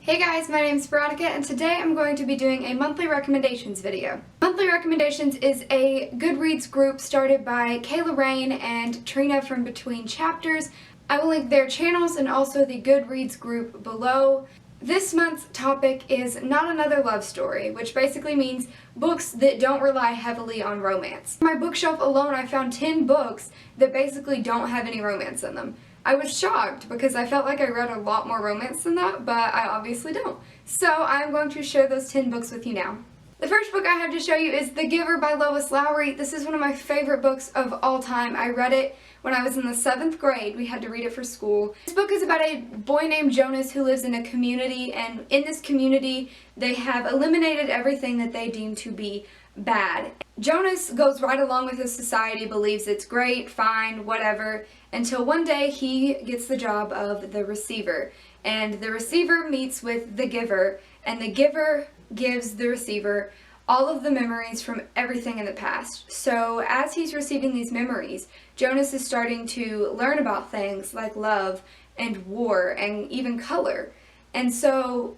Hey guys, my name is Veronica and today I'm going to be doing a monthly recommendations video. Monthly Recommendations is a Goodreads group started by Kayla Rain and Trina from Between Chapters. I will link their channels and also the Goodreads group below. This month's topic is Not Another Love Story, which basically means books that don't rely heavily on romance. On my bookshelf alone I found 10 books that basically don't have any romance in them. I was shocked because I felt like I read a lot more romance than that, but I obviously don't. So I'm going to share those 10 books with you now. The first book I have to show you is The Giver by Lois Lowry. This is one of my favorite books of all time. I read it when I was in the 7th grade. We had to read it for school. This book is about a boy named Jonas who lives in a community, and in this community they have eliminated everything that they deem to be bad. Jonas goes right along with his society, believes it's great, fine, whatever, until one day he gets the job of the receiver. And the receiver meets with the giver, and the giver gives the receiver all of the memories from everything in the past. So as he's receiving these memories, Jonas is starting to learn about things like love and war and even color. And so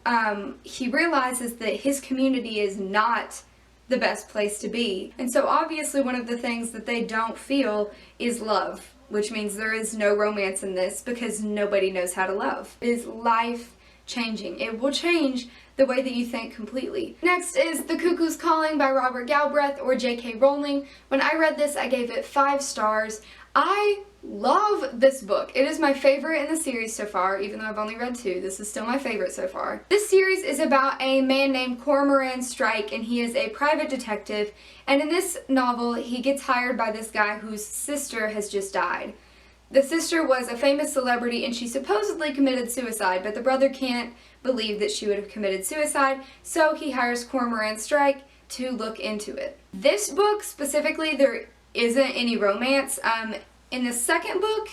he realizes that his community is not the best place to be. And so obviously one of the things that they don't feel is love, which means there is no romance in this because nobody knows how to love. It is life changing. It will change the way that you think completely. Next is The Cuckoos Calling by Robert Galbraith or J.K. Rowling. When I read this, I gave it 5 stars. I love this book. It is my favorite in the series so far, even though I've only read 2. This is still my favorite so far. This series is about a man named Cormoran Strike, and he is a private detective, and in this novel he gets hired by this guy whose sister has just died. The sister was a famous celebrity and she supposedly committed suicide, but the brother can't believe that she would have committed suicide, so he hires Cormoran Strike to look into it. This book specifically, there isn't any romance. In the second book,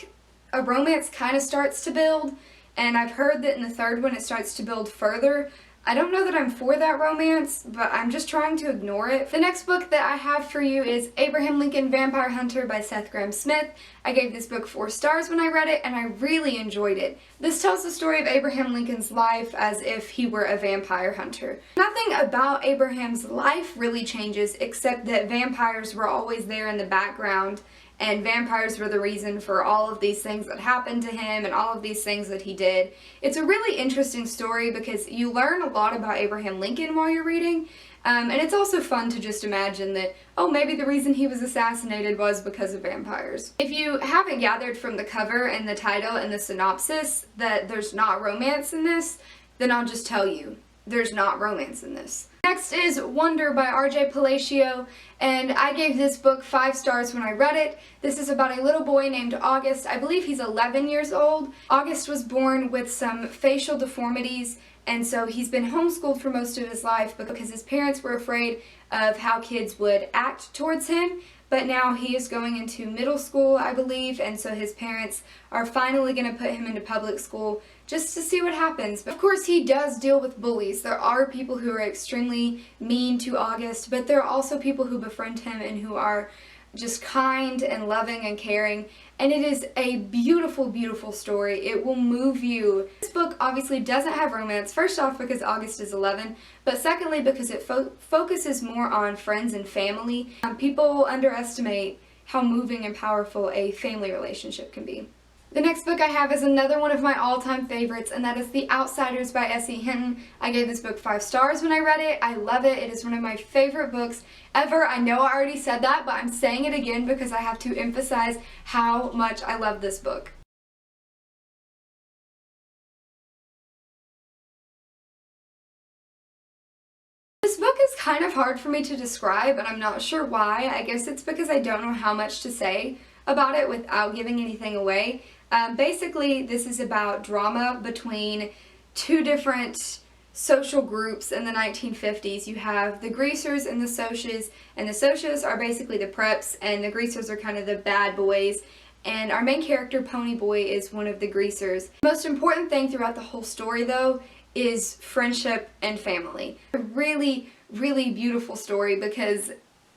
a romance kind of starts to build, and I've heard that in the third one it starts to build further. I don't know that I'm for that romance, but I'm just trying to ignore it. The next book that I have for you is Abraham Lincoln Vampire Hunter by Seth Grahame-Smith. I gave this book 4 stars when I read it, and I really enjoyed it. This tells the story of Abraham Lincoln's life as if he were a vampire hunter. Nothing about Abraham's life really changes except that vampires were always there in the background, and vampires were the reason for all of these things that happened to him and all of these things that he did. It's a really interesting story because you learn a lot about Abraham Lincoln while you're reading, and it's also fun to just imagine that, oh, maybe the reason he was assassinated was because of vampires. If you haven't gathered from the cover and the title and the synopsis that there's not romance in this, then I'll just tell you, there's not romance in this. Next is Wonder by R.J. Palacio, and I gave this book 5 stars when I read it. This is about a little boy named August. I believe he's 11 years old. August was born with some facial deformities, and so he's been homeschooled for most of his life because his parents were afraid of how kids would act towards him. But now he is going into middle school, I believe, and so his parents are finally going to put him into public school just to see what happens. But of course he does deal with bullies. There are people who are extremely mean to August, but there are also people who befriend him and who are just kind and loving and caring, and it is a beautiful, beautiful story. It will move you. This book obviously doesn't have romance, first off because August is 11, but secondly because it focuses more on friends and family. People underestimate how moving and powerful a family relationship can be. The next book I have is another one of my all-time favorites, and that is The Outsiders by S.E. Hinton. I gave this book 5 stars when I read it. I love it. It is one of my favorite books ever. I know I already said that, but I'm saying it again because I have to emphasize how much I love this book. This book is kind of hard for me to describe, and I'm not sure why. I guess it's because I don't know how much to say about it without giving anything away. Basically, this is about drama between 2 different social groups in the 1950s. You have the greasers and the socias are basically the preps, and the greasers are kind of the bad boys. And our main character, Pony Boy, is one of the greasers. The most important thing throughout the whole story, though, is friendship and family. A really, really beautiful story because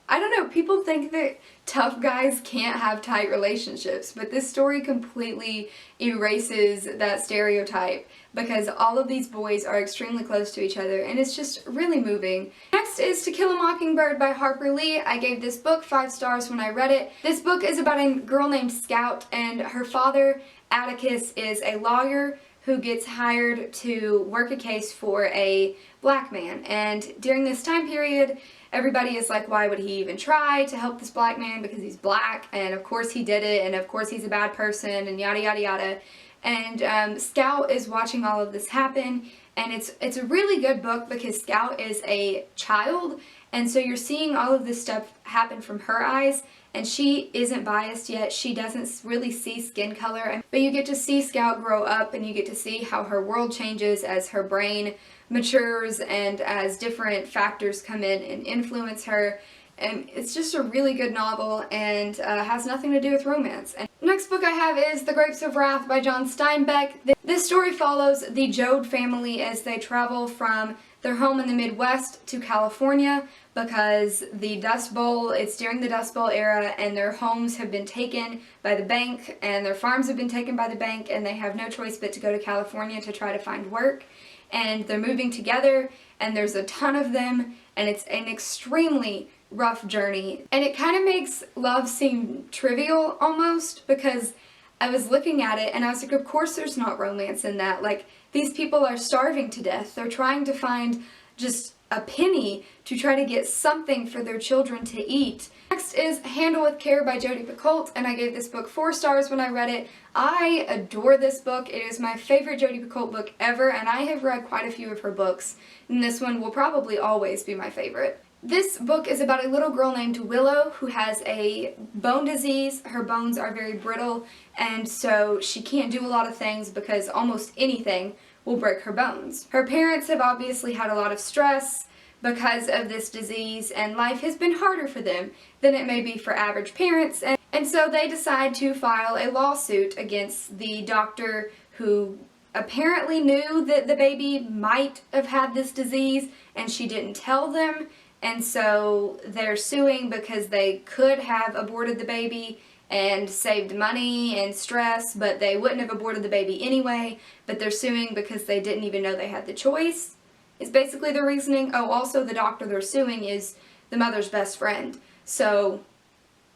I don't know, people think that tough guys can't have tight relationships, but this story completely erases that stereotype because all of these boys are extremely close to each other and it's just really moving. Next is To Kill a Mockingbird by Harper Lee. I gave this book 5 stars when I read it. This book is about a girl named Scout, and her father, Atticus, is a lawyer who gets hired to work a case for a black man. And during this time period, everybody is like, why would he even try to help this black man because he's black? And of course he did it, and of course he's a bad person, and yada yada yada. And Scout is watching all of this happen, and it's a really good book because Scout is a child, and so you're seeing all of this stuff happen from her eyes, and she isn't biased yet. She doesn't really see skin color, but you get to see Scout grow up, and you get to see how her world changes as her brain matures and as different factors come in and influence her. And it's just a really good novel and has nothing to do with romance. And next book I have is The Grapes of Wrath by John Steinbeck. This story follows the Joad family as they travel from their home in the Midwest to California because the Dust Bowl, it's during the Dust Bowl era, and their homes have been taken by the bank and their farms have been taken by the bank, and they have no choice but to go to California to try to find work. And they're moving together, and there's a ton of them, and it's an extremely rough journey. And it kind of makes love seem trivial almost, because I was looking at it and I was like, of course there's not romance in that. Like, these people are starving to death. They're trying to find just a penny to try to get something for their children to eat. Next is Handle with Care by Jodi Picoult, and I gave this book 4 stars when I read it. I adore this book. It is my favorite Jodi Picoult book ever, and I have read quite a few of her books, and this one will probably always be my favorite. This book is about a little girl named Willow who has a bone disease. Her bones are very brittle, and so she can't do a lot of things because almost anything will break her bones. Her parents have obviously had a lot of stress because of this disease, and life has been harder for them than it may be for average parents, and so they decide to file a lawsuit against the doctor who apparently knew that the baby might have had this disease and she didn't tell them. And so they're suing because they could have aborted the baby and saved money and stress, but they wouldn't have aborted the baby anyway. But they're suing because they didn't even know they had the choice, is basically the reasoning. Oh, also the doctor they're suing is the mother's best friend. So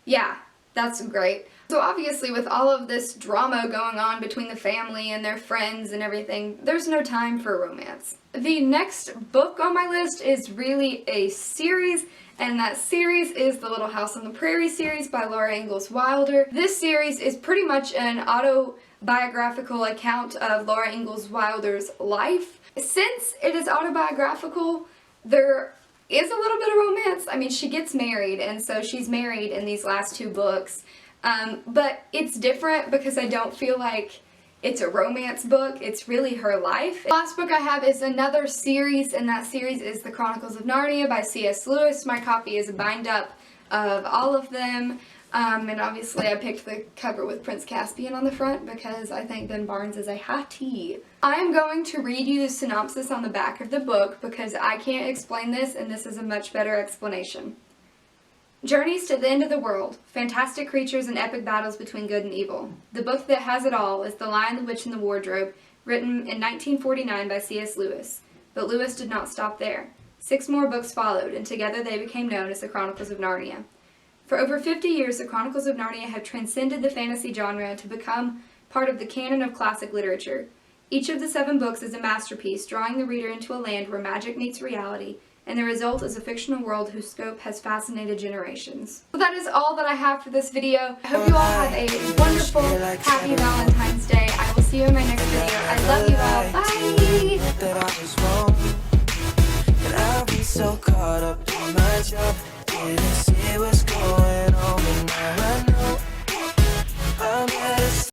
yeah, that's great. So obviously with all of this drama going on between the family and their friends and everything, there's no time for romance. The next book on my list is really a series, and that series is the Little House on the Prairie series by Laura Ingalls Wilder. This series is pretty much an autobiographical account of Laura Ingalls Wilder's life. Since it is autobiographical, there is a little bit of romance. I mean, she gets married, and so she's married in these last 2 books. But it's different because I don't feel like it's a romance book. It's really her life. The last book I have is another series, and that series is The Chronicles of Narnia by C.S. Lewis. My copy is a bind-up of all of them. And obviously I picked the cover with Prince Caspian on the front because I think Ben Barnes is a hottie. I am going to read you the synopsis on the back of the book because I can't explain this, and this is a much better explanation. Journeys to the End of the World, fantastic creatures and epic battles between good and evil. The book that has it all is The Lion, the Witch, and the Wardrobe, written in 1949 by C.S. Lewis. But Lewis did not stop there. 6 more books followed, and together they became known as the Chronicles of Narnia. For over 50 years, the Chronicles of Narnia have transcended the fantasy genre to become part of the canon of classic literature. Each of the 7 books is a masterpiece, drawing the reader into a land where magic meets reality, and the result is a fictional world whose scope has fascinated generations. So that is all that I have for this video. I hope you all have a wonderful, happy Valentine's Day. I will see you in my next video. I love you all. Bye! That I was wrong, and I'll be so caught up in my job, didn't see it was